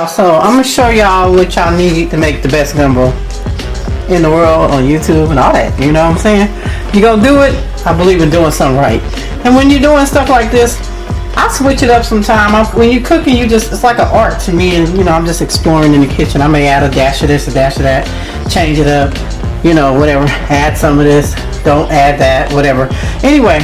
y'all, so I'm gonna show y'all what y'all need to make the best gumbo in the world on YouTube and all that, you know what I'm saying? You gonna do it, I believe in doing something right. And when you're doing stuff like this, I switch it up sometime. When you're cooking, it's like an art to me, and you know, I'm just exploring in the kitchen. I may add a dash of this, a dash of that, change it up, you know, whatever, add some of this, don't add that, whatever. Anyway,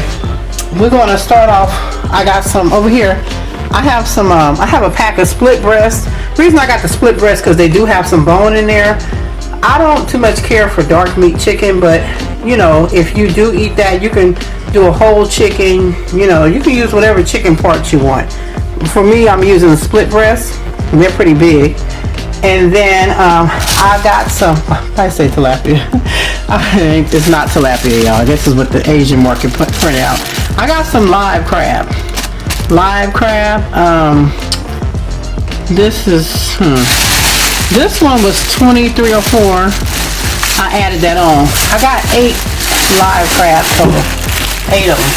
we're gonna start off. I got some over here. I have some, I have a pack of split breast. The reason I got the split breast because they do have some bone in there. I don't too much care for dark meat chicken, but you know, if you do eat that, you can do a whole chicken. You know, you can use whatever chicken parts you want. For me, I'm using the split breast. They're pretty big. And then I got some, I say tilapia. It's not tilapia, y'all. This is what the Asian market printed out. I got some live crab. Live crab. This one was $23.04. I added that on. I got 8 live crab total. 8 of them.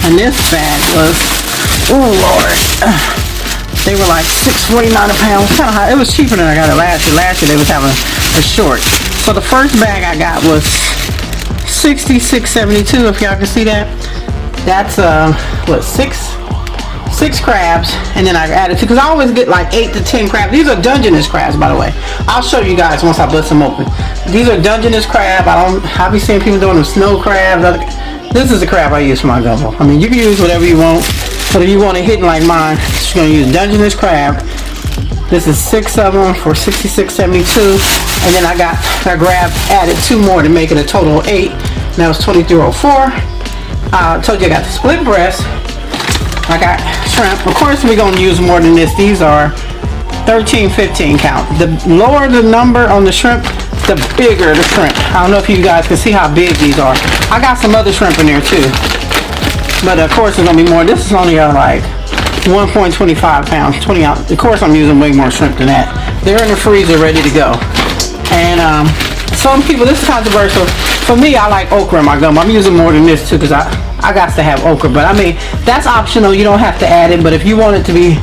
And this bag was, oh Lord, they were like $6.49 a pound. Kind of high. It was cheaper than I got it last year. Last year they was having a short. So the first bag I got was $66.72. If y'all can see that. That's what, six crabs, and then I added 2 because I always get like 8 to 10 crabs. These are Dungeness crabs, by the way. I'll show you guys once I bust them open. These are Dungeness crab. I be seeing people doing them snow crabs. This is the crab I use for my gumbo. I mean, you can use whatever you want, but if you want it hidden like mine, you're gonna use Dungeness crab. This is 6 of them for $66.72, and then I added 2 more to make it a total of 8. And that was $23.04. I told you I got the split breast. I got shrimp. Of course, we're going to use more than this. These are 13, 15 count. The lower the number on the shrimp, the bigger the shrimp. I don't know if you guys can see how big these are. I got some other shrimp in there too. But of course, it's going to be more. This is only like 1.25 pounds, 20 ounce. Of course, I'm using way more shrimp than that. They're in the freezer ready to go. And some people, this is controversial. For me, I like okra in my gumbo. I'm using more than this too because I got to have okra. But I mean, that's optional. You don't have to add it. But if you want it to be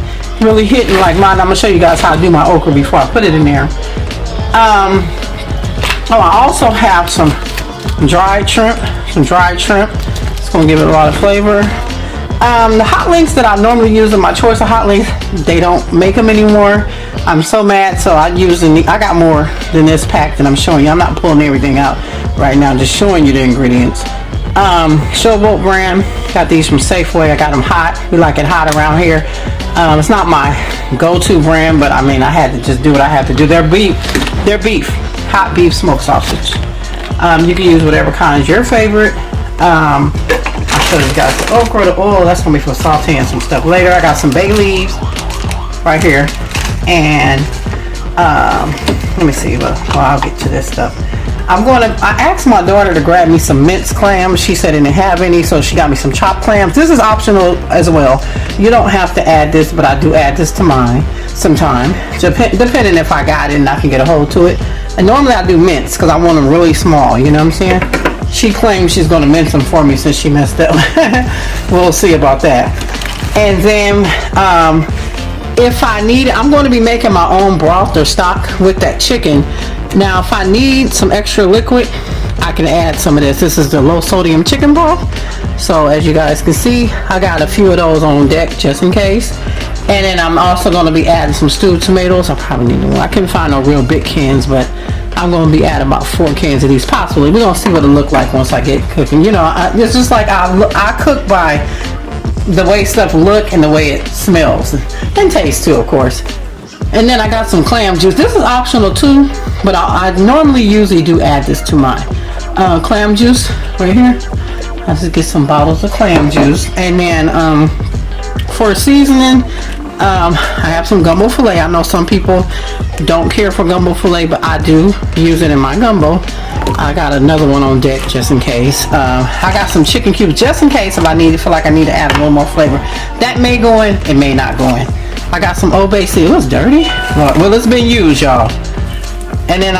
really hitting like mine, I'm going to show you guys how I do my okra before I put it in there. I also have some dried shrimp. It's going to give it a lot of flavor. The hot links that I normally use in my choice of hot links, they don't make them anymore. I'm so mad, so I got more than this pack that I'm showing you. I'm not pulling everything out right now, just showing you the ingredients. Showboat brand, got these from Safeway. I got them hot. We like it hot around here. It's not my go-to brand, but I mean, I had to just do what I had to do. They're beef, hot beef smoked sausage. You can use whatever kind is your favorite. I'll show you guys the okra, the oil. That's gonna be for sauteing some stuff later. I got some bay leaves right here, and let me see. Well, I'll get to this stuff. I asked my daughter to grab me some minced clams. She said they didn't have any, so she got me some chopped clams. This is optional as well. You don't have to add this, but I do add this to mine sometime, depending if I got it and I can get a hold to it. And normally I do mince because I want them really small, you know what I'm saying? She claims she's going to mince them for me since she messed up. We'll see about that. And then if I need it, I'm going to be making my own broth or stock with that chicken. Now if I need some extra liquid, I can add some of this. This is the low sodium chicken broth. So as you guys can see, I got a few of those on deck just in case. And then I'm also going to be adding some stewed tomatoes. I probably need one. I couldn't find no real big cans, but I'm going to be adding about 4 cans of these possibly. We're going to see what it look like once I get cooking. You know, it's just like I cook by the way stuff look and the way it smells and tastes too, of course. And then I got some clam juice. This is optional too, but I normally usually do add this to my clam juice right here. I just get some bottles of clam juice. And then for seasoning, I have some gumbo filet. I know some people don't care for gumbo filet, but I do use it in my gumbo. I got another one on deck just in case. I got some chicken cubes just in case if I feel like I need to add a little more flavor. That may go in, it may not go in. I got some Old Bay seasoning. It was dirty. Well, it's been used, y'all. And then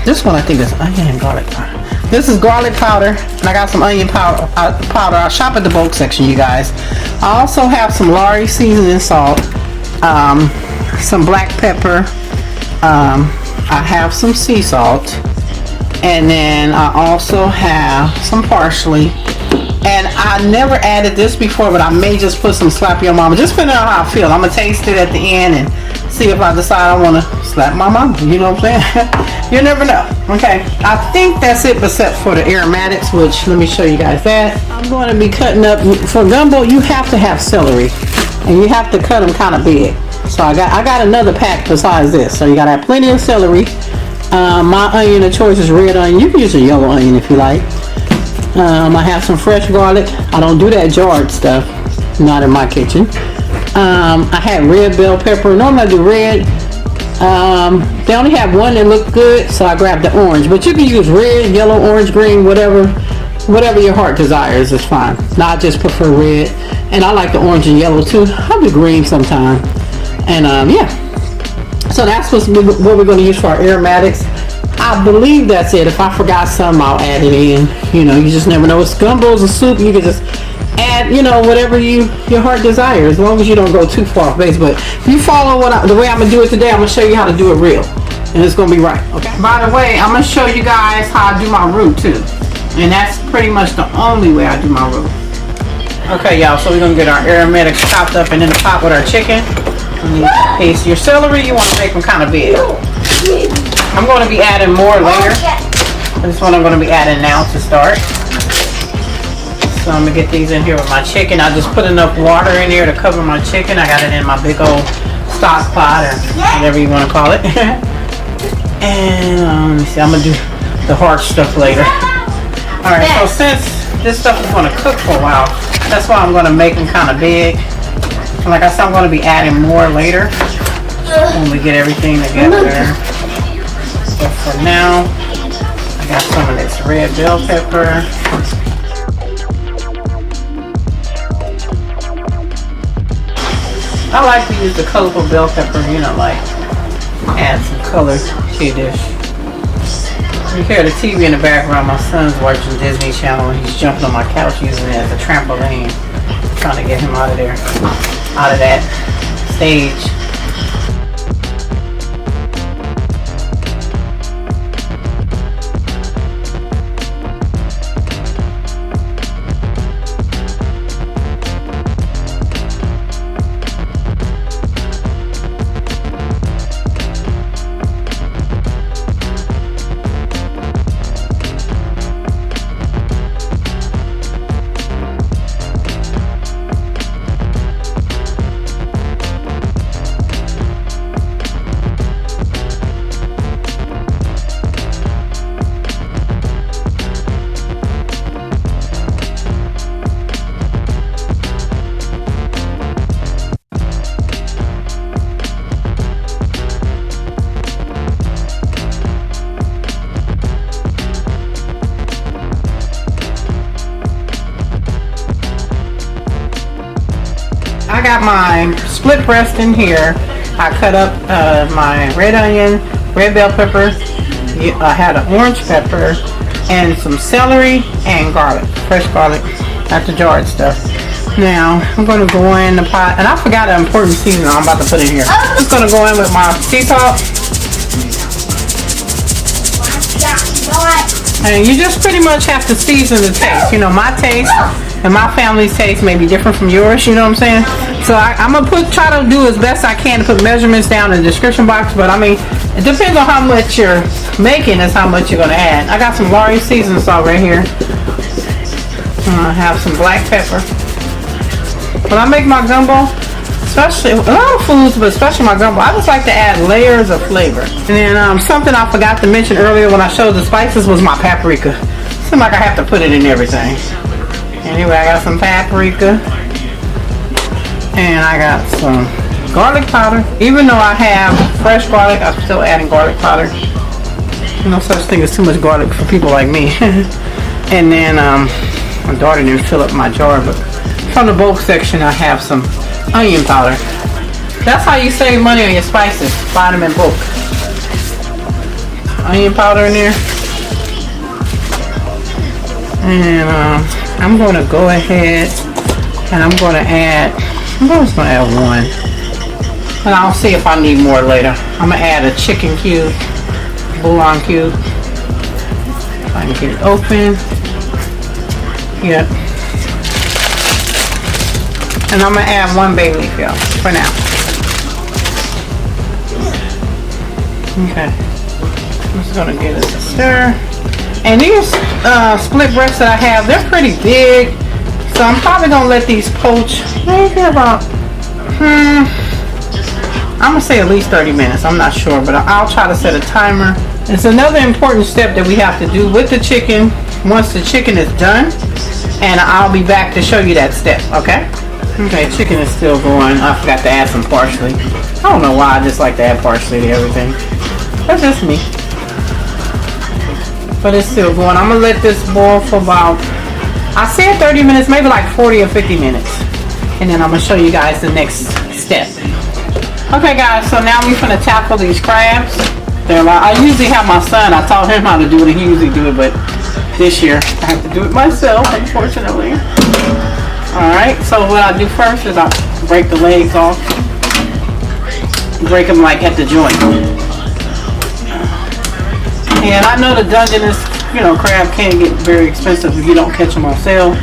this one I think is onion and garlic powder. This is garlic powder, and I got some onion powder. I shop at the bulk section, you guys. I also have some Lari seasoning salt. some black pepper. I have some sea salt. And then I also have some parsley. And I never added this before, but I may just put some slap your mama. Just depending on how I feel. I'm going to taste it at the end and see if I decide I want to slap my mama. You know what I'm saying? You never know. Okay. I think that's it except for the aromatics, which let me show you guys that. I'm going to be cutting up. For gumbo, you have to have celery. And you have to cut them kind of big. So I got another pack besides this. So you got to have plenty of celery. My onion of choice is red onion. You can use a yellow onion if you like. I have some fresh garlic. I don't do that jarred stuff. Not in my kitchen. I had red bell pepper. Normally I do red. They only have one that looked good, so I grabbed the orange. But you can use red, yellow, orange, green, whatever your heart desires is fine. Now I just prefer red. And I like the orange and yellow too. I'll do green sometime. And yeah. So that's what we're going to use for our aromatics. I believe that's it. If I forgot something, I'll add it in. You know, you just never know. It's gumbo's a soup. You can just add, you know, whatever your heart desires, as long as you don't go too far off base. But if you follow the way I'm going to do it today, I'm going to show you how to do it real. And it's going to be right. Okay. By the way, I'm going to show you guys how I do my roux too. And that's pretty much the only way I do my roux. Okay, y'all. So we're going to get our aromatics chopped up and in the pot with our chicken. You need to paste your celery. You want to make them kind of big. I'm going to be adding more later. This one I'm going to be adding now to start. So I'm going to get these in here with my chicken. I just put enough water in here to cover my chicken. I got it in my big old stock pot or whatever you want to call it. And let me see, I'm going to do the hard stuff later. Alright, so since this stuff is going to cook for a while, that's why I'm going to make them kind of big. And like I said, I'm going to be adding more later when we get everything together. But for now, I got some of this red bell pepper. I like to use the colorful bell pepper, you know, like add some color to your dish. You hear the TV in the background. My son's watching Disney Channel and he's jumping on my couch using it as a trampoline. I'm trying to get him out of there, out of that stage. I got my split breast in here. I cut up my red onion, red bell pepper. I had an orange pepper and some celery and garlic, fresh garlic, not the jarred stuff. Now I'm going to go in the pot, and I forgot an important seasoning I'm about to put in here. I'm just going to go in with my sea salt. And you just pretty much have to season the taste. You know, my taste and my family's taste may be different from yours, you know what I'm saying? So I'm going to try to do as best I can to put measurements down in the description box, but I mean, it depends on how much you're making is how much you're going to add. I got some Lawry's seasoning salt right here. I have some black pepper. When I make my gumbo, especially a lot of foods, but especially my gumbo, I just like to add layers of flavor. And then something I forgot to mention earlier when I showed the spices was my paprika. Seems like I have to put it in everything. Anyway, I got some paprika, and I got some garlic powder. Even though I have fresh garlic, I'm still adding garlic powder. No such thing as too much garlic for people like me. And then my daughter didn't fill up my jar, but from the bulk section I have some onion powder. That's how you save money on your spices. Buy them in bulk. Onion powder in there. And I'm going to go ahead and I'm just going to add one. And I'll see if I need more later. I'm gonna add a chicken cube, bouillon cube. If I can get it open. Yep. And I'm gonna add 1 bay leaf, y'all, for now. Okay. I'm just gonna get it a stir. And these split breasts that I have, they're pretty big. So I'm probably gonna let these poach maybe about, I'm gonna say at least 30 minutes. I'm not sure, but I'll try to set a timer. It's another important step that we have to do with the chicken once the chicken is done. And I'll be back to show you that step, okay? Okay, chicken is still going. I forgot to add some parsley. I don't know why I just like to add parsley to everything. That's just me. But it's still going. I'm gonna let this boil for about, I said 30 minutes, maybe like 40 or 50 minutes. And then I'm gonna show you guys the next step. Okay guys, so now we're gonna tackle these crabs. They're like, I usually have my son, I taught him how to do it, he usually do it, but this year I have to do it myself, unfortunately. Alright, so what I do first is I break the legs off. Break them like at the joint. And I know the Dungeness, crab can get very expensive if you don't catch them on sale.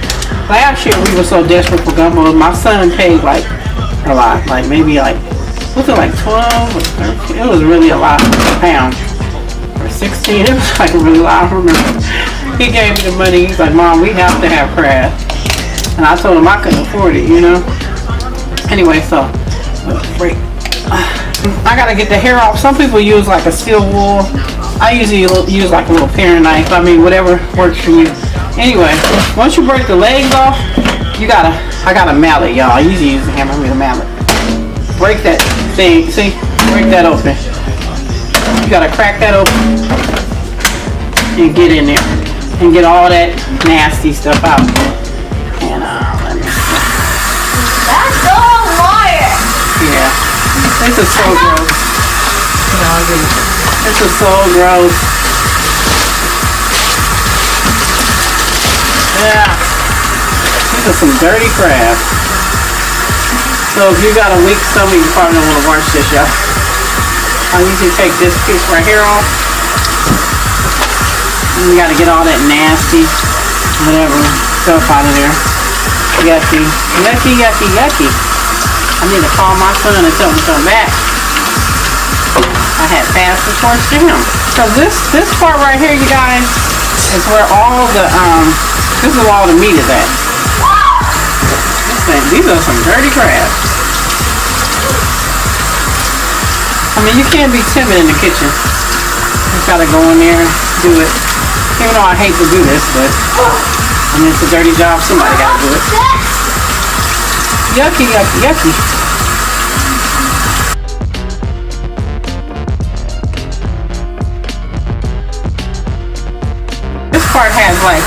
Last year we were so desperate for gumbo, my son paid like a lot, like maybe like, was it like 12 or 13? It was really a lot per pound. Or 16, it was like really a lot, I don't remember. He gave me the money, he's like, Mom, we have to have crab. And I told him I couldn't afford it, Anyway, so, break. I gotta get the hair off. Some people use like a steel wool. I usually use like a little paring knife. I mean, whatever works for you. Anyway, once you break the legs off, I got a mallet, y'all. I usually use a hammer with a mallet. Break that thing, see? Break that open. You gotta crack that open and get in there and get all that nasty stuff out. And let me see. That's so annoying. Yeah, this is so gross. This is so gross. Yeah, these are some dirty crab. So if you got a weak stomach, you probably don't want to wash this, y'all. I usually take this piece right here off. And you got to get all that nasty, whatever, stuff out of there. Yucky, yucky, yucky, yucky. I need to call my son and tell him to come back. I had passed the torch to him. So this part right here, you guys, is where all the this is where all the meat is at. These are some dirty crabs. I mean, you can't be timid in the kitchen. You gotta go in there and do it. Even though I hate to do this, but I mean, it's a dirty job. Somebody gotta do it. Yucky, yucky, yucky. This part has like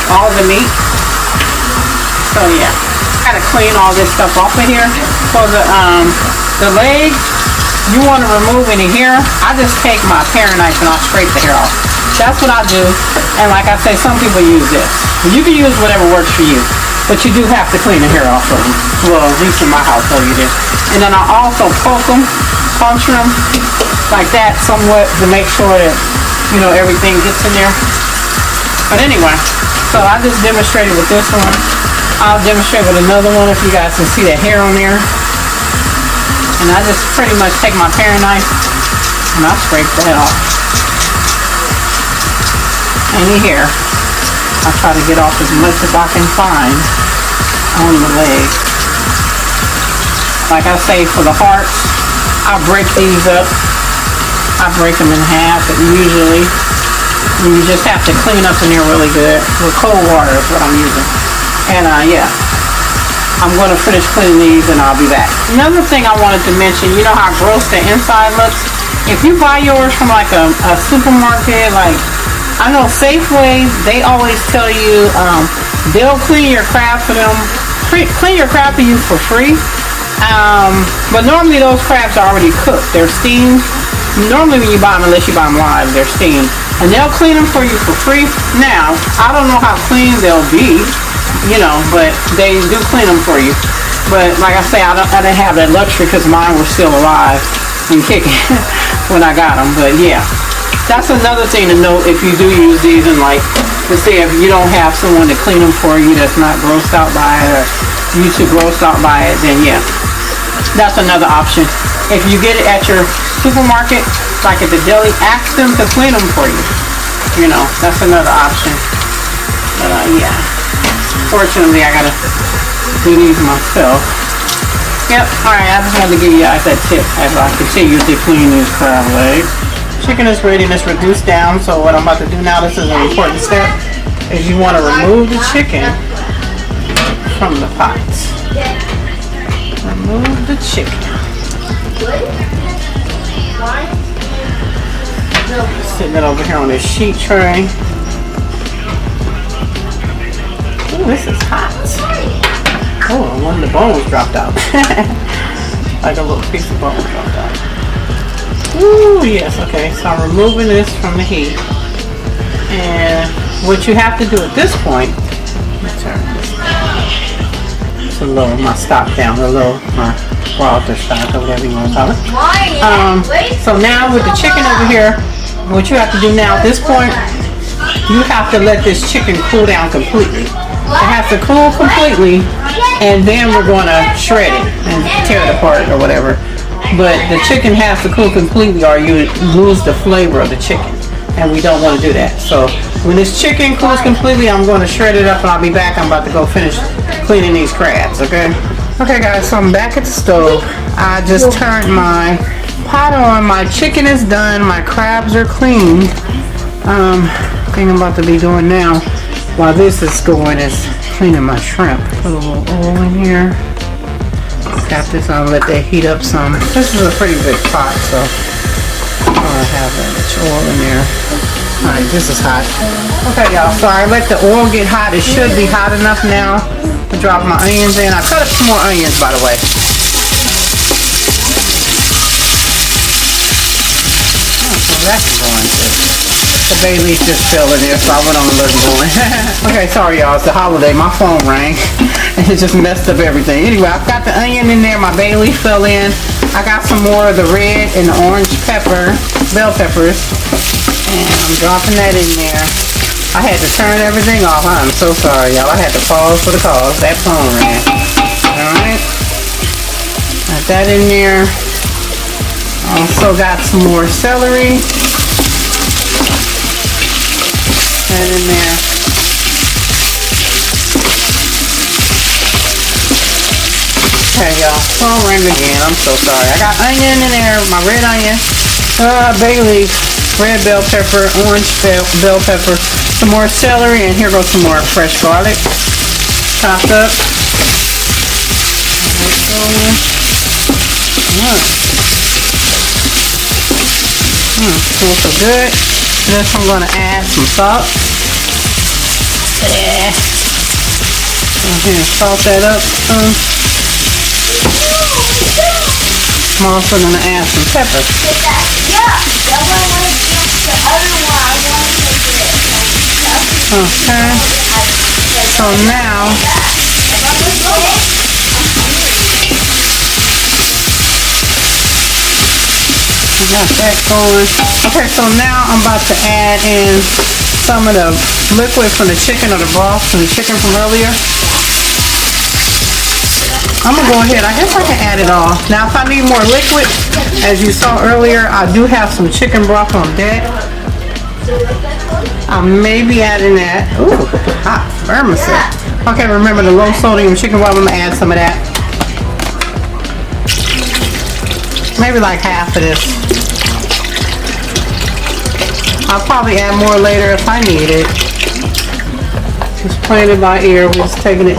all the meat. So yeah. Gotta clean all this stuff off of here. So the leg, you want to remove any hair. I just take my paring knife and I'll scrape the hair off. That's what I do. And like I say, some people use this. You can use whatever works for you, but you do have to clean the hair off of them. Well, at least in my household you do. And then I also poke them, puncture them like that somewhat to make sure that everything gets in there. But anyway, so I just demonstrated with this one. I'll demonstrate with another one if you guys can see the hair on there. And I just pretty much take my paring knife and I scrape that off. Any hair, I try to get off as much as I can find on the leg. Like I say, for the hearts, I break these up. I break them in half, but usually you just have to clean up in there really good. With cold water is what I'm using. And yeah, I'm going to finish cleaning these and I'll be back. Another thing I wanted to mention, you know how gross the inside looks? If you buy yours from like a supermarket, like I know Safeway, they always tell you they'll clean your crab for them, clean your crab for you for free. But normally those crabs are already cooked. They're steamed. Normally when you buy them, unless you buy them live, they're steamed. And they'll clean them for you for free. Now, I don't know how clean they'll be, but they do clean them for you. But like I say, I didn't have that luxury because mine were still alive and kicking when I got them. But yeah, that's another thing to note if you do use these, and like to say if you don't have someone to clean them for you that's not grossed out by it, or you too grossed out by it, then yeah, that's another option. If you get it at your supermarket, like at the deli, ask them to clean them for you. You know, that's another option. But yeah, fortunately I gotta do these myself. Yep, alright, I just wanted to give you guys that tip as I continue to clean these crab legs. Chicken is ready and it's reduced down, so what I'm about to do now, this is an important step, is you want to remove the chicken from the pots. Remove the chicken. Sitting it over here on this sheet tray. Ooh, this is hot. Oh, one of the bones dropped out. Like a little piece of bone dropped out. Ooh, yes, okay. So I'm removing this from the heat. And what you have to do at this point, let me turn this down. It's a little, my stop down, a little, my Walter stock, or whatever you want to call it. So now with the chicken over here, what you have to do now at this point, you have to let this chicken cool down completely. It has to cool completely, and then we're going to shred it and tear it apart or whatever. But the chicken has to cool completely or you lose the flavor of the chicken, and we don't want to do that. So when this chicken cools completely, I'm going to shred it up and I'll be back. I'm about to go finish cleaning these crabs, okay? Okay guys, so I'm back at the stove. I just turned my pot on. My chicken is done. My crabs are clean. Thing I'm about to be doing now while this is going is cleaning my shrimp. Put a little oil in here. Got this on, let that heat up some. This is a pretty big pot, so I'll have that much oil in there. Alright, this is hot. Okay y'all, so I let the oil get hot. It should be hot enough now to drop my onions in. I cut up some more onions, by the way. Oh, so that's going too. The bay leaf just fell in there, so I went on a little going. Okay, sorry y'all, it's the holiday. My phone rang and it just messed up everything. Anyway, I've got the onion in there, my bay leaf fell in. I got some more of the red and the orange pepper, bell peppers, and I'm dropping that in there. I had to turn everything off. I'm so sorry y'all, I had to pause for the cause. That phone rang. Alright, got that in there. Also got some more celery. That in there. Okay y'all, phone rang again, I'm so sorry. I got onion in there, my red onion, bay leaf, red bell pepper, orange bell pepper, some more celery, and here goes some more fresh garlic, chopped up. Smells so good. Next I'm going to add some salt. Yeah. Okay, salt that up. I'm also going to add some pepper. Okay. So now we got that going. Okay, so now I'm about to add in some of the liquid from the chicken, or the broth from the chicken from earlier. I'm gonna go ahead, I guess I can add it all. Now if I need more liquid, as you saw earlier, I do have some chicken broth on deck. I may be adding that. Ooh, hot vermicell. Okay, remember the low sodium chicken broth, I'm gonna add some of that. Maybe like half of this. I'll probably add more later if I need it. Just playing it by ear. We're just taking it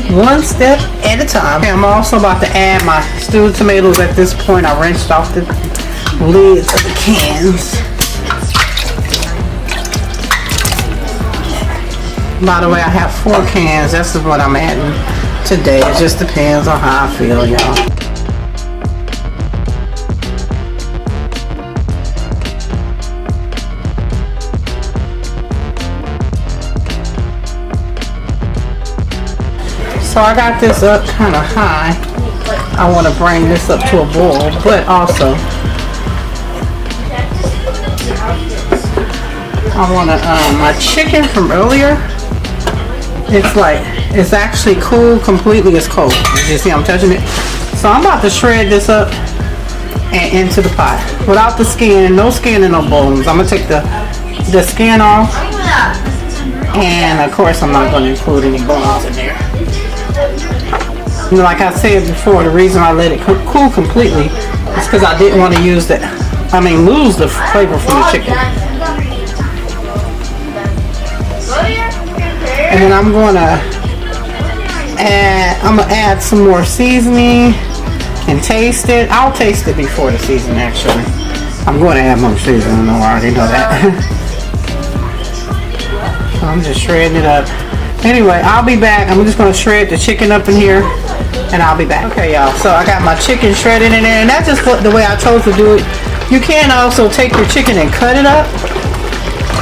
one step at a time. Okay, I'm also about to add my stewed tomatoes at this point. I rinsed off the lids of the cans. By the way, I have 4 cans. This is what I'm adding today. It just depends on how I feel, y'all. So I got this up kind of high. I want to bring this up to a boil, but also I want to, my chicken from earlier, it's actually cool completely. It's cold. You see I'm touching it? So I'm about to shred this up and into the pot. Without the skin, no skin and no bones. I'm going to take the skin off. And of course I'm not going to include any bones in there. You know, like I said before, the reason I let it cool completely is because I didn't want to lose the flavor from the chicken. And then I'm gonna add some more seasoning and taste it. I'll taste it before the seasoning actually. I'm going to add more seasoning, though, I already know that. So I'm just shredding it up. Anyway, I'll be back. I'm just going to shred the chicken up in here and I'll be back. Okay, y'all, so I got my chicken shredded in there, and that's just the way I chose to do it. You can also take your chicken and cut it up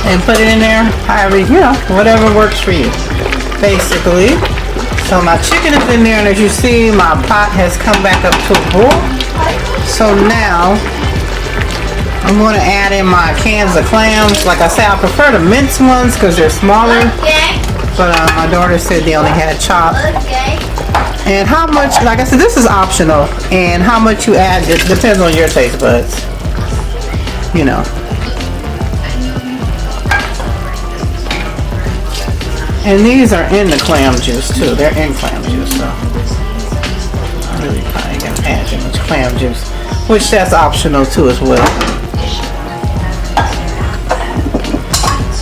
and put it in there, however, you know, whatever works for you, basically. So my chicken is in there, and as you see, my pot has come back up to a boil. So now I'm going to add in my cans of clams. Like I said, I prefer the minced ones because they're smaller, but my daughter said they only had chopped. And how much, like I said, this is optional, and how much you add, it depends on your taste buds, you know. And these are in the clam juice too. They're in clam juice, so I really probably gonna add too much clam juice, which that's optional too as well.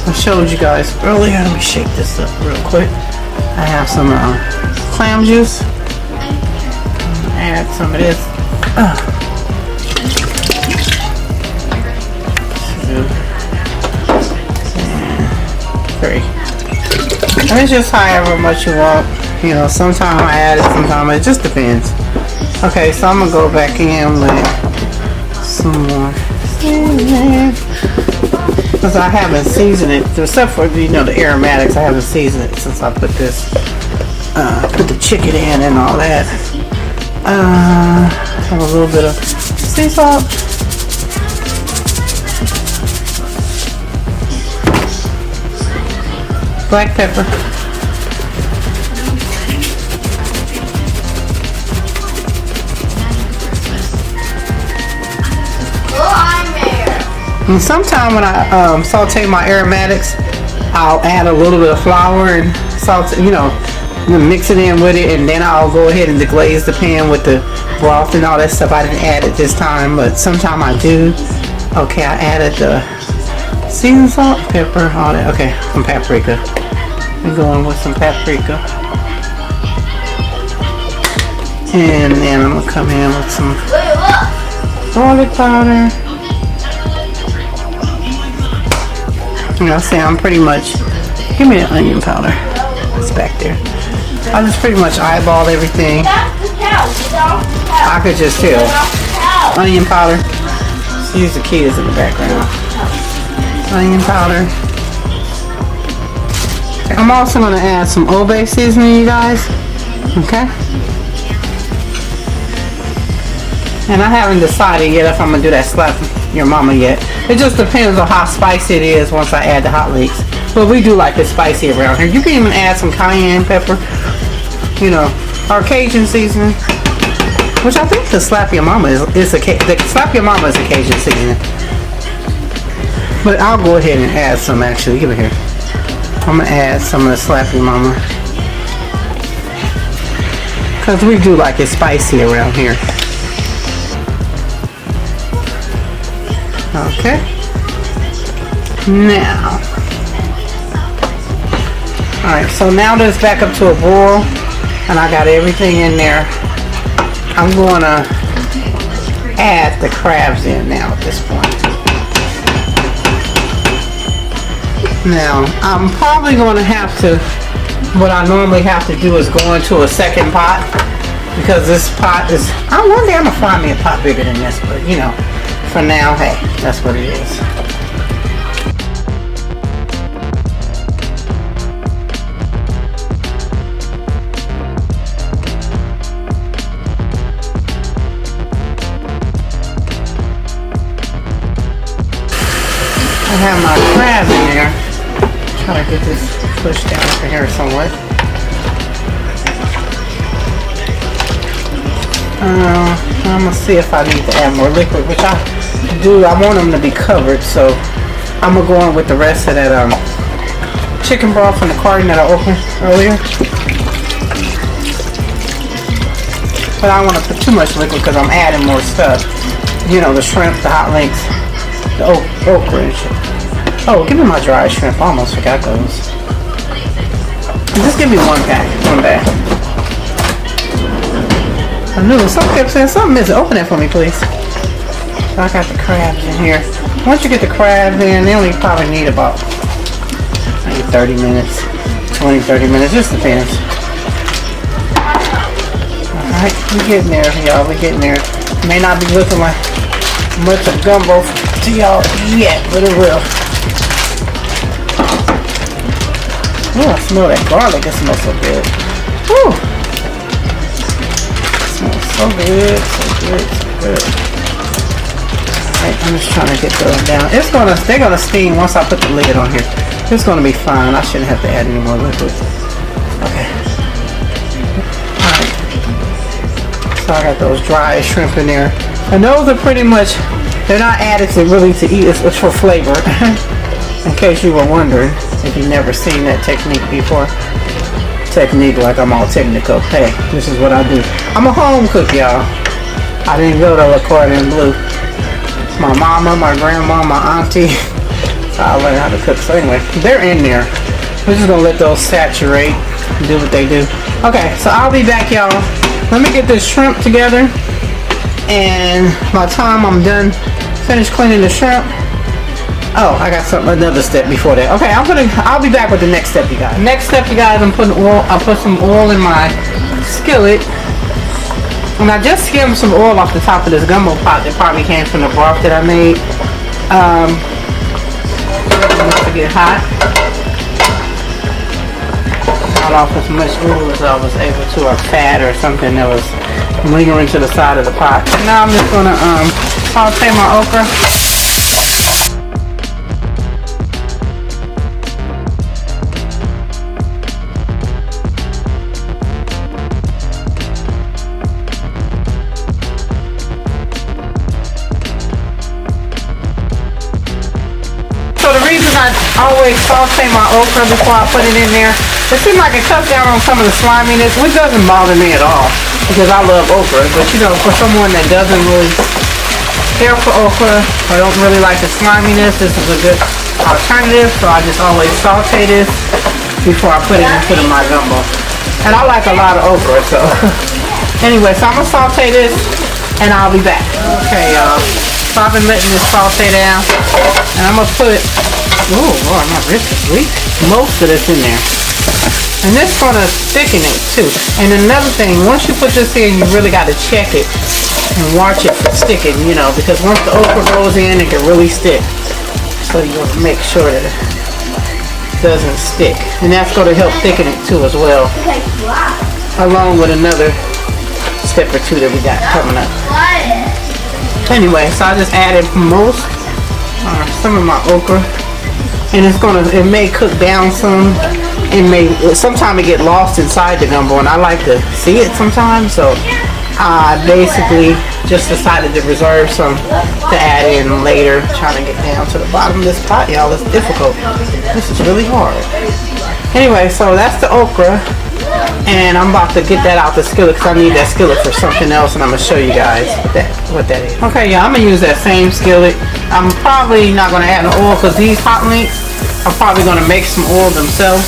I showed you guys earlier. Let me shake this up real quick. I have some clam juice. Add some of this. 2, 3. And it's just however much you want. You know, sometimes I add it, sometimes it just depends. Okay, so I'm gonna go back in with some more seasoning. Because I haven't seasoned it, except for, you know, the aromatics, I haven't seasoned it since I put this, put the chicken in and all that. Have a little bit of sea salt. Black pepper. And sometimes when I saute my aromatics, I'll add a little bit of flour and salt, you know, mix it in with it, and then I'll go ahead and deglaze the pan with the broth and all that stuff. I didn't add it this time, but sometimes I do. Okay, I added the seasoned salt, pepper, all that. Okay, some paprika. I'm going with some paprika. And then I'm gonna come in with some garlic powder. And I'll say I'm pretty much, give me the onion powder. It's back there. I just pretty much eyeball everything. I could just tell. Onion powder. Use the kids in the background. Onion powder. I'm also going to add some Old Bay seasoning, you guys. Okay? And I haven't decided yet if I'm going to do that slap your mama yet. It just depends on how spicy it is once I add the hot leeks. But we do like it spicy around here. You can even add some cayenne pepper, you know, or Cajun seasoning. Which I think the slap your mama is the slap your mama is a Cajun seasoning. But I'll go ahead and add some actually. Give it here. I'm gonna add some of the slap your mama. Cause we do like it spicy around here. Okay. Now. Alright, so now that it's back up to a boil and I got everything in there, I'm gonna add the crabs in now at this point. Now, I'm probably gonna have to, what I normally have to do is go into a second pot because this pot is, one day I'm gonna find me a pot bigger than this, but you know, for now, hey, that's what it is. I have my crab in there. Try to get this pushed down for here somewhat. I'm gonna see if I need to add more liquid, which I do. I want them to be covered, so I'm gonna go on with the rest of that chicken broth from the carton that I opened earlier. But I don't want to put too much liquid because I'm adding more stuff. You know, the shrimp, the hot links, the okra and shit. Oh, give me my dry shrimp. I almost forgot those. Just give me one pack, one bag. I knew it. Something kept saying something missing. Open it for me, please. So I got the crabs in here. Once you get the crabs in, they only probably need about maybe 30 minutes, 20, 30 minutes. Just depends. Alright, we're getting there, y'all. We're getting there. May not be looking like much of gumbo to y'all yet, but it will. Oh, I smell that garlic. It smells so good. Woo! So good, so good, so good. Alright, I'm just trying to get those down. They're gonna steam once I put the lid on here. It's gonna be fine. I shouldn't have to add any more liquid. Okay. Alright. So I got those dry shrimp in there. And those are pretty much, they're not added to really to eat, it's for flavor. In case you were wondering, if you've never seen that technique before. Technique like I'm all technical. Hey, this is what I do. I'm a home cook, y'all. I didn't go to La Cordon Bleu. My mama, my grandma, my auntie. So I learned how to cook. So anyway, they're in there. We're just gonna let those saturate and do what they do. Okay, so I'll be back, y'all. Let me get this shrimp together. And by the time I'm done, finish cleaning the shrimp. Oh, I got another step before that. Okay, I'll be back with the next step, you guys. Next step, you guys, I put some oil in my skillet. And I just skimmed some oil off the top of this gumbo pot that probably came from the broth that I made. To get hot. Not off as much oil as I was able to, or fat or something that was lingering to the side of the pot. And now I'm just gonna saute my okra. I always saute my okra before I put it in there. It seems like it cuts down on some of the sliminess, which doesn't bother me at all because I love okra. But you know, for someone that doesn't really care for okra or don't really like the sliminess, this is a good alternative. So I just always saute this before I put it into my gumbo. And I like a lot of okra, so anyway, so I'm gonna saute this and I'll be back. Okay, y'all. So I've been letting this saute down, and I'm gonna put, oh Lord, my wrist is weak. Most of this in there, and this is gonna thicken it too. And another thing, once you put this in, you really got to check it and watch it for sticking. You know, because once the okra goes in, it can really stick. So you want to make sure that it doesn't stick, and that's gonna help thicken it too as well. Along with another step or two that we got coming up. Anyway, so I just added some of my okra, and it may cook down some. Sometimes it get lost inside the gumbo, and I like to see it sometimes. So I basically just decided to reserve some to add in later. Trying to get down to the bottom of this pot, y'all. It's difficult. This is really hard. Anyway, so that's the okra. And I'm about to get that out the skillet because I need that skillet for something else, and I'm going to show you guys what that is. Okay, yeah, I'm going to use that same skillet. I'm probably not going to add no oil because these hot links are probably going to make some oil themselves.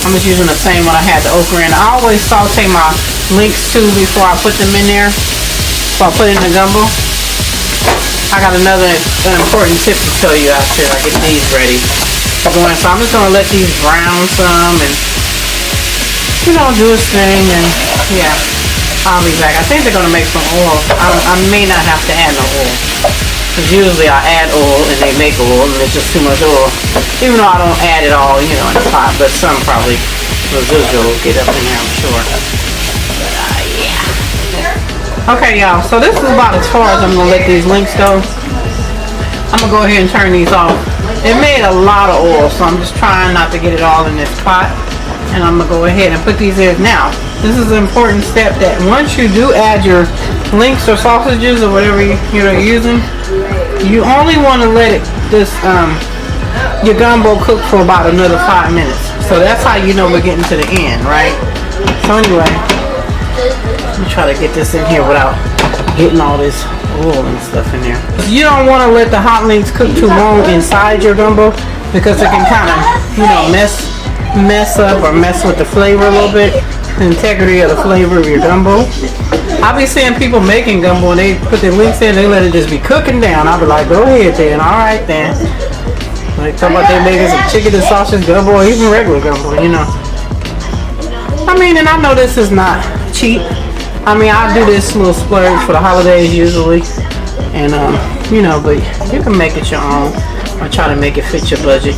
I'm just using the same one I had the okra in. I always saute my links too before I put them in there. So I put it in the gumbo. I got another important tip to tell you after I get these ready. So I'm just going to let these brown some and you know, do its thing, and yeah, I'll be back. I think they're gonna make some oil. I may not have to add no oil, because usually I add oil and they make oil, and it's just too much oil. Even though I don't add it all, you know, in the pot, but some probably residual will get up in there, I'm sure. But yeah. Okay, y'all. So this is about as far as I'm gonna let these links go. I'm gonna go ahead and turn these off. It made a lot of oil, so I'm just trying not to get it all in this pot. And I'm gonna go ahead and put these in now. This is an important step that once you do add your links or sausages or whatever you're using, you only want to let your gumbo cook for about another 5 minutes. So that's how you know we're getting to the end, right? So anyway, let me try to get this in here without getting all this oil and stuff in there. You don't want to let the hot links cook too long inside your gumbo because it can kind of, mess up or mess with the flavor a little bit, the integrity of the flavor of your gumbo. I'll be seeing people making gumbo and they put their links in, they let it just be cooking down. I'll be like, go ahead then, alright then. Like talk about they making some chicken and sausage gumbo or even regular gumbo, I mean, and I know this is not cheap. I mean, I do this little splurge for the holidays usually. And, but you can make it your own or try to make it fit your budget.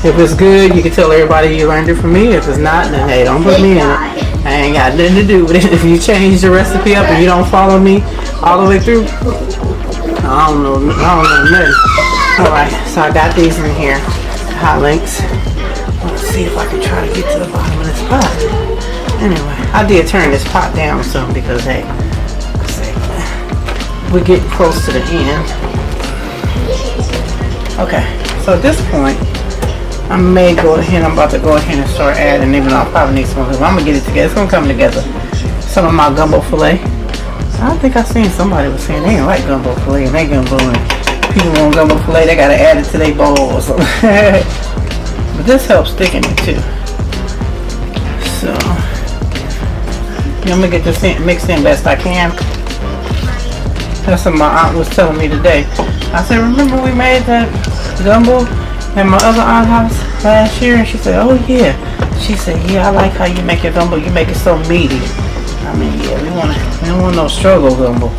If it's good, you can tell everybody you learned it from me. If it's not, then hey, don't put me in it. I ain't got nothing to do with it. If you change the recipe up and you don't follow me all the way through, I don't know nothing. Alright, so I got these in here. Hot links. Let's see if I can try to get to the bottom of this pot. Anyway, I did turn this pot down some because hey, we're getting close to the end. Okay, so at this point, I'm about to go ahead and start adding, even though I probably need some of it. I'm gonna get it together. It's gonna come together. Some of my gumbo filet. I think I seen somebody was saying they didn't like gumbo filet and they gumbo and people want gumbo filet, they gotta add it to their bowl or something. But this helps thicken it too. So I'm gonna get this mixed in best I can. That's what my aunt was telling me today. I said, remember we made that gumbo at my other aunt's house last year? And she said, oh yeah. She said, yeah, I like how you make your gumbo. You make it so meaty. I mean, yeah, we don't want no struggle gumbo.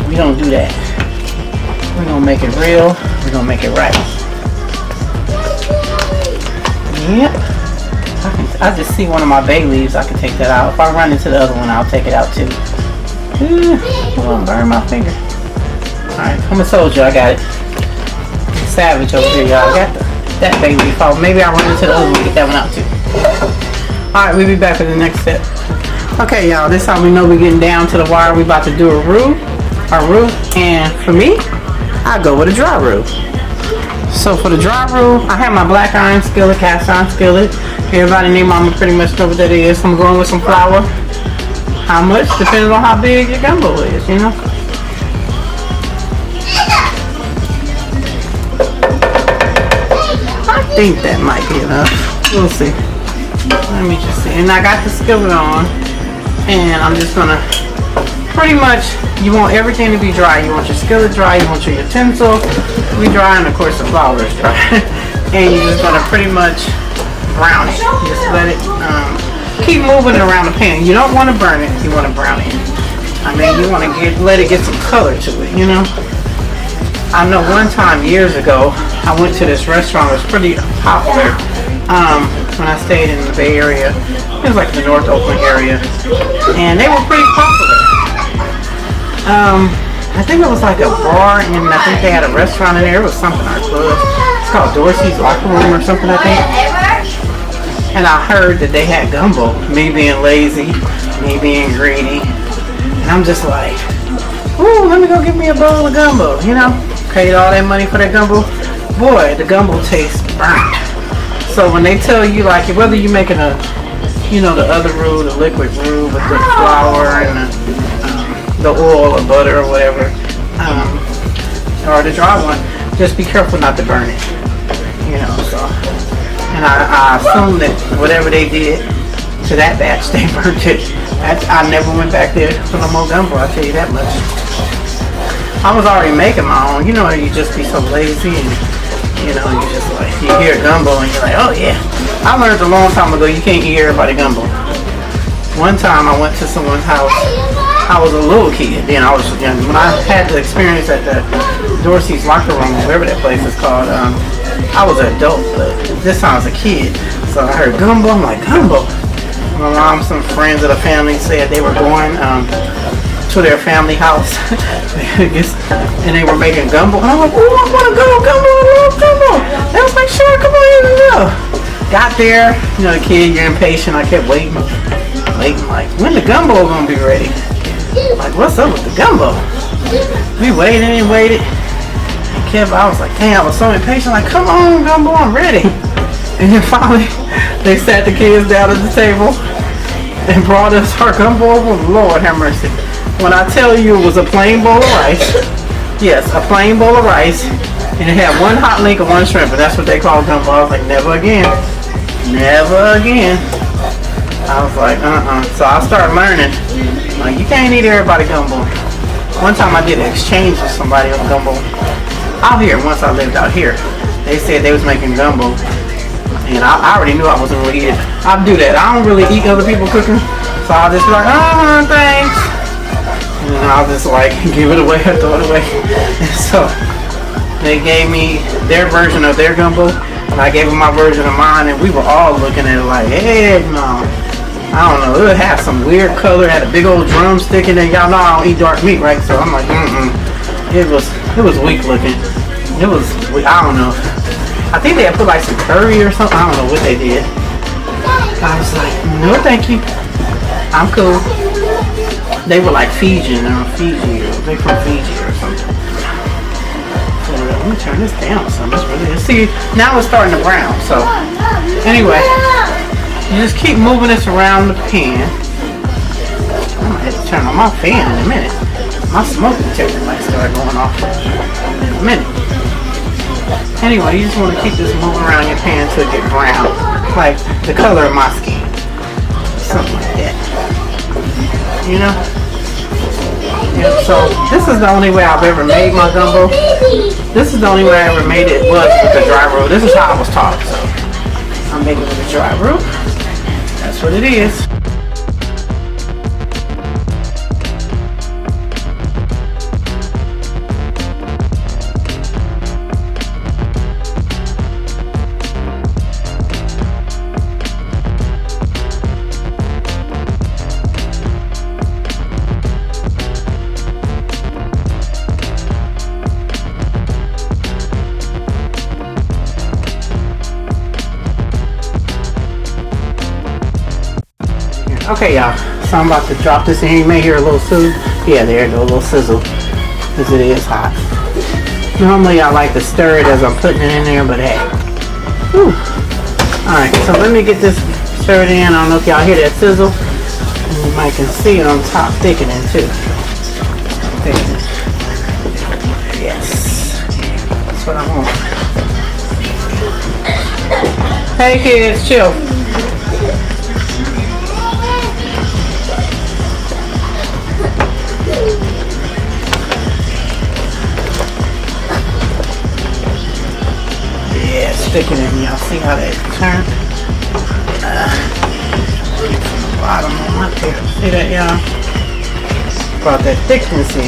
We don't do that. We're gonna make it real. We're gonna make it right. Yep. I just see one of my bay leaves. I can take that out. If I run into the other one, I'll take it out too. I'm gonna burn my finger. Alright, I'm a soldier. I got it. Savage over here, y'all. I got that bay leaf off. Maybe I'll run into the other one and get that one out too. Alright, we'll be back for the next step. Okay, y'all. This is how we know we're getting down to the wire. We about to do a roux. And for me, I go with a dry roux. So for the dry roux, I have my black iron skillet, cast iron skillet. Everybody in their mama pretty much know what that is. I'm going with some flour. How much? Depends on how big your gumbo is, I think that might be enough. We'll see. Let me just see. And I got the skillet on. And I'm just gonna pretty much, you want everything to be dry. You want your skillet dry, you want your utensil to be dry, and of course the flour is dry. And you're just gonna pretty much brown it. Just let it keep moving it around the pan. You don't want to burn it, you want to brown it. I mean, you want to let it get some color to it, I know one time years ago, I went to this restaurant. It was pretty popular when I stayed in the Bay Area. It was like the North Oakland area, and they were pretty popular. I think it was like a bar, and I think they had a restaurant in there. It was something I club. It's called Dorsey's Locker Room or something, I think. And I heard that they had gumbo. Me being lazy, me being greedy, and I'm just like, ooh, let me go get me a bowl of gumbo. Paid all that money for that gumbo. Boy, the gumbo tastes burnt. So when they tell you, like, whether you're making the other roux, the liquid roux with the flour and the oil or butter or whatever, or the dry one, just be careful not to burn it. So. And I assume that whatever they did to that batch, they burnt it. I never went back there for no more gumbo, I'll tell you that much. I was already making my own. You just be so lazy and, you just like, you hear gumbo and you're like, oh yeah. I learned a long time ago, you can't eat everybody gumbo. One time I went to someone's house. I was a little kid then. I was young. When I had the experience at the Dorsey's Locker Room, whatever that place is called, I was an adult, but this time I was a kid. So I heard gumbo. I'm like, gumbo. My mom, some friends of the family said they were going to their family house. And they were making gumbo. And I'm like, oh, I want to go gumbo. I love gumbo. They was like, sure, come on, here we go. Got there, you know, the kid, you're impatient. I kept waiting, like, when the gumbo gonna be ready? Like, what's up with the gumbo? We waited and waited. I was like, damn, I was so impatient. Like, come on, gumbo, I'm ready. And then finally, they sat the kids down at the table and brought us our gumbo. Lord have mercy. When I tell you it was a plain bowl of rice, yes, a plain bowl of rice, and it had one hot link and one shrimp, and that's what they call gumbo. I was like, never again. Never again. I was like, So I started learning. Like, you can't eat everybody gumbo. One time I did an exchange with somebody on gumbo. Out here, once I lived out here, they said they was making gumbo. And I already knew I wasn't really eating it. I do that. I don't really eat other people cooking. So I'll just be like, thanks. And then I'll just like give it away or throw it away. And so they gave me their version of their gumbo. And I gave them my version of mine. And we were all looking at it like, heck no. I don't know. It had some weird color. It had a big old drumstick in there. Y'all know I don't eat dark meat, right? So I'm like, It was weak looking. It was, I don't know. I think they had put like some curry or something. I don't know what they did. I was like, no thank you. I'm cool. They were like Fijian or Fiji, or they from Fiji or something. So let me turn this down some. It's really, see, now it's starting to brown. So anyway, you just keep moving this around the pan. I'm gonna have to turn on my fan in a minute. My smoke detector might start going off in a minute. Anyway, you just want to keep this moving around your pan until it gets brown, like the color of my skin, something like that. You know? Yeah, so this is the only way I've ever made my gumbo. This is the only way I ever made it was with the dry roux. This is how I was taught, so I'm making it with the dry roux. That's what it is. Okay, y'all, so I'm about to drop this in here. You may hear a little sizzle. Yeah, there you go, a little sizzle, because it is hot. Normally I like to stir it as I'm putting it in there, but hey. Whew. Alright, so let me get this stirred in. I don't know if y'all hear that sizzle. And you might can see it on top thickening too. Thickening. Yes. That's what I want. Hey kids, chill. Thickening, y'all see how that turned? From the bottom on up here. See that, y'all? Brought that thickness in.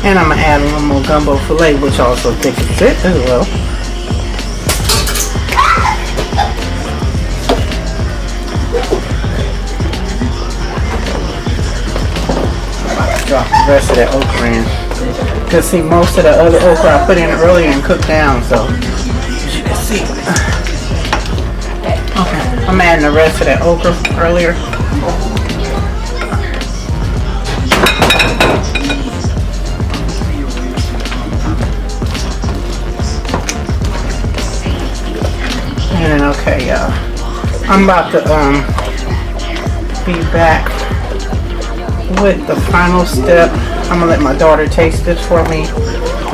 And I'm gonna add a little more gumbo filet, which also thickens it as well. I'm about to drop the rest of that okra in. Cause see, most of the other okra I put in earlier and cooked down, so. See. Okay, I'm adding the rest of that okra earlier. And then okay, y'all, I'm about to be back with the final step. I'm gonna let my daughter taste this for me.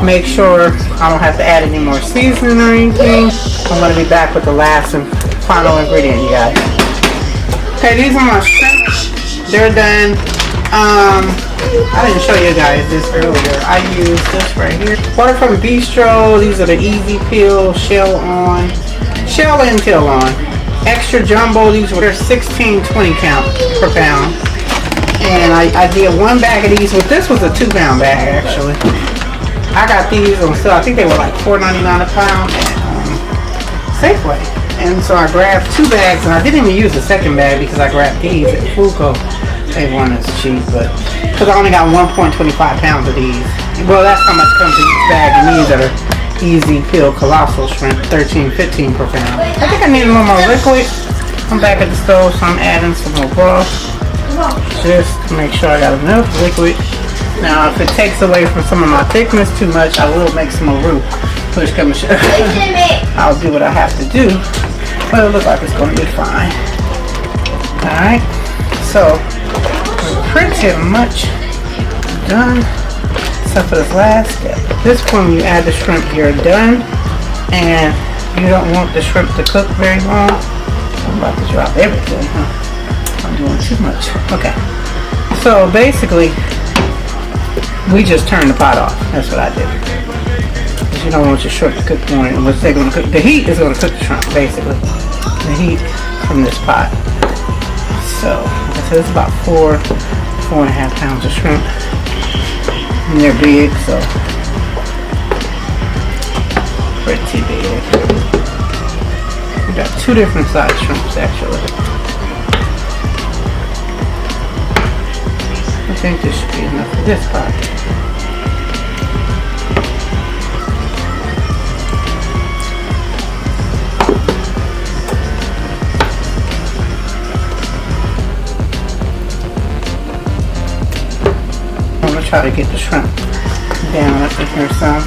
Make sure I don't have to add any more seasoning or anything. I'm going to be back with the last and final ingredient, you guys. Okay, these are my shrimp. They're done. I didn't show you guys this earlier. I used this right here. Water from Bistro. These are the easy peel, shell and peel on. Extra jumbo. These were 16, 20 count per pound. And I did one bag of these. Well, this was a 2-pound bag actually. I got these on sale. I think they were like $4.99 a pound at Safeway. And so I grabbed 2 bags, and I didn't even use the second bag because I grabbed these at Foodco. they weren't as cheap, but because I only got 1.25 pounds of these. Well, that's how much comes in each bag, and these are easy peel colossal shrimp, $13.15 per pound. I think I need a little more liquid. I'm back at the stove, so I'm adding some more broth just to make sure I got enough liquid. Now, if it takes away from some of my thickness too much, I will make some more roux. Push come to shove. I'll do what I have to do, but it looks like it's going to be fine. Alright, so we're pretty much done except for this last step. At this point, when you add the shrimp, you're done, and you don't want the shrimp to cook very long. I'm about to drop everything, huh? I'm doing too much. Okay, so basically we just turn the pot off. That's what I did. You don't want your shrimp to cook more than what they're going to cook. The heat is going to cook the shrimp, basically. The heat from this pot. So, like I said, it's about 4.5 pounds of shrimp. And they're big, so pretty big. We got 2 different size shrimps, actually. I think this should be enough for this pot. I'm gonna try to get the shrimp down up in here some.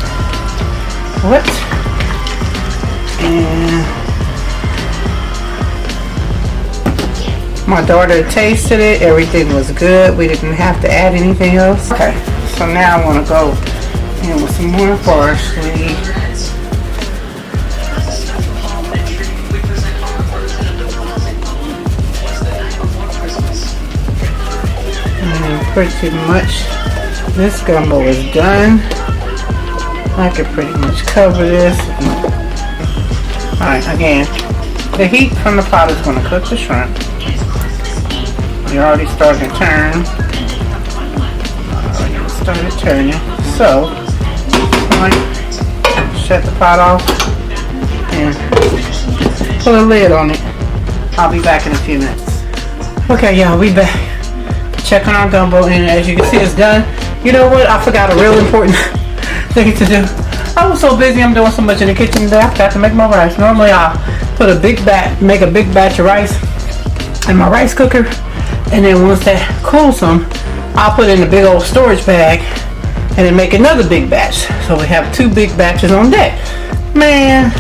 What? And my daughter tasted it. Everything was good. We didn't have to add anything else. Okay, so now I want to go in with some more parsley. And pretty much this gumbo is done. I can pretty much cover this. Alright, again, the heat from the pot is going to cook the shrimp. You're already starting to turn. Already started turning. So, I'm going to shut the pot off and put a lid on it. I'll be back in a few minutes. Okay, y'all, we back. Check on our gumbo, and as you can see, it's done. You know what? I forgot a real important thing to do. I was so busy. I'm doing so much in the kitchen today. I forgot to make my rice. Normally, I'll put a big make a big batch of rice in my rice cooker, and then once that cools some, I'll put it in a big old storage bag, and then make another big batch. So we have 2 big batches on deck. Man,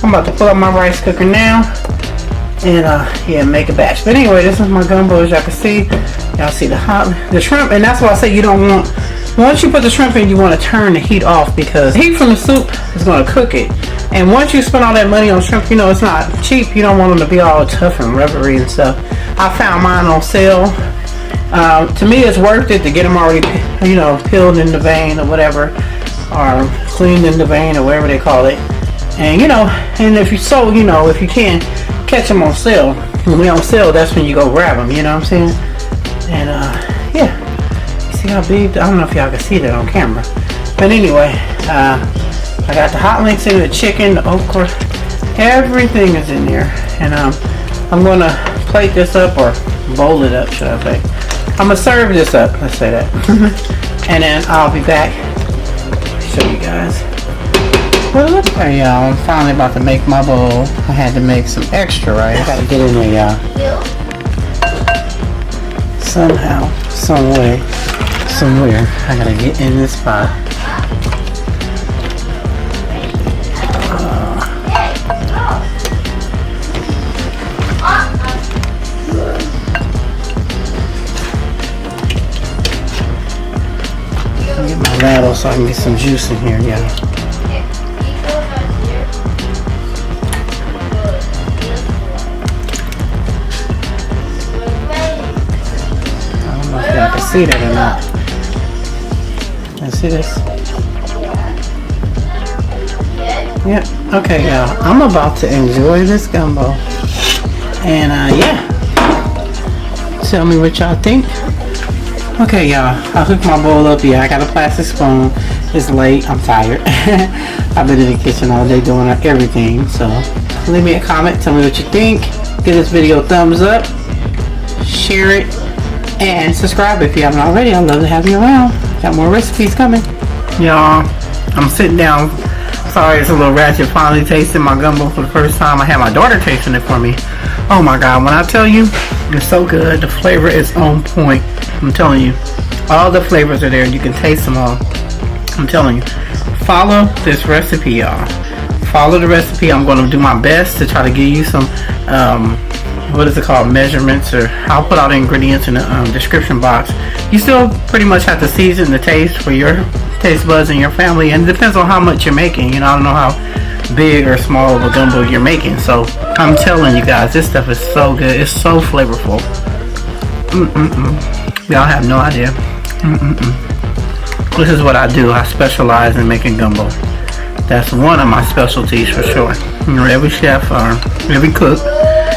I'm about to pull out my rice cooker now, and yeah, make a batch. But anyway, this is my gumbo, as y'all can see. Y'all see the shrimp, and that's why I say you don't want, once you put the shrimp in, you want to turn the heat off, because the heat from the soup is going to cook it. And once you spend all that money on shrimp, you know it's not cheap. You don't want them to be all tough and rubbery and stuff. I found mine on sale. To me, it's worth it to get them already, you know, peeled in the vein or whatever, or cleaned in the vein or whatever they call it. And you know, and if you you know, if you can catch them on sale, when we on sale, that's when you go grab them. You know what I'm saying? And yeah, you see how big? I don't know if y'all can see that on camera, but anyway, I got the hot links in, the chicken, the okra, everything is in there. And I'm gonna plate this up, or bowl it up, should I say? I'm gonna serve this up. Let's say that, and then I'll be back to show you guys. Well, look here, y'all. I'm finally about to make my bowl. I had to make some extra rice. I gotta get in there, y'all. Somehow, some way, somewhere, I gotta get in this pot. Get my ladle so I can get some juice in here, yeah. I can see that or not. Can you see this? Yep. Okay, y'all. I'm about to enjoy this gumbo. And yeah. Tell me what y'all think. Okay, y'all. I hooked my bowl up. Yeah, I got a plastic spoon. It's late. I'm tired. I've been in the kitchen all day doing everything. So leave me a comment. Tell me what you think. Give this video a thumbs up. Share it. And subscribe if you haven't already. I'd love to have you around. Got more recipes coming. Y'all, I'm sitting down. Sorry, it's a little ratchet. Finally tasting my gumbo for the first time. I had my daughter tasting it for me. Oh my God, when I tell you, it's so good. The flavor is on point. I'm telling you. All the flavors are there. You can taste them all. I'm telling you. Follow this recipe, y'all. Follow the recipe. I'm going to do my best to try to give you some, what is it called, measurements, or I'll put all the ingredients in the description box. You still pretty much have to season the taste for your taste buds and your family, and it depends on how much you're making. You know, I don't know how big or small of a gumbo you're making. So I'm telling you guys, this stuff is so good. It's so flavorful. Y'all have no idea. This is what I do. I specialize in making gumbo. That's one of my specialties for sure. You know, every chef or every cook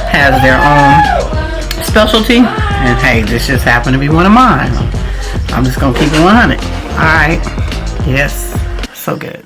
has their own specialty, and hey, this just happened to be one of mine. I'm just gonna keep it 100. Alright. Yes. So good.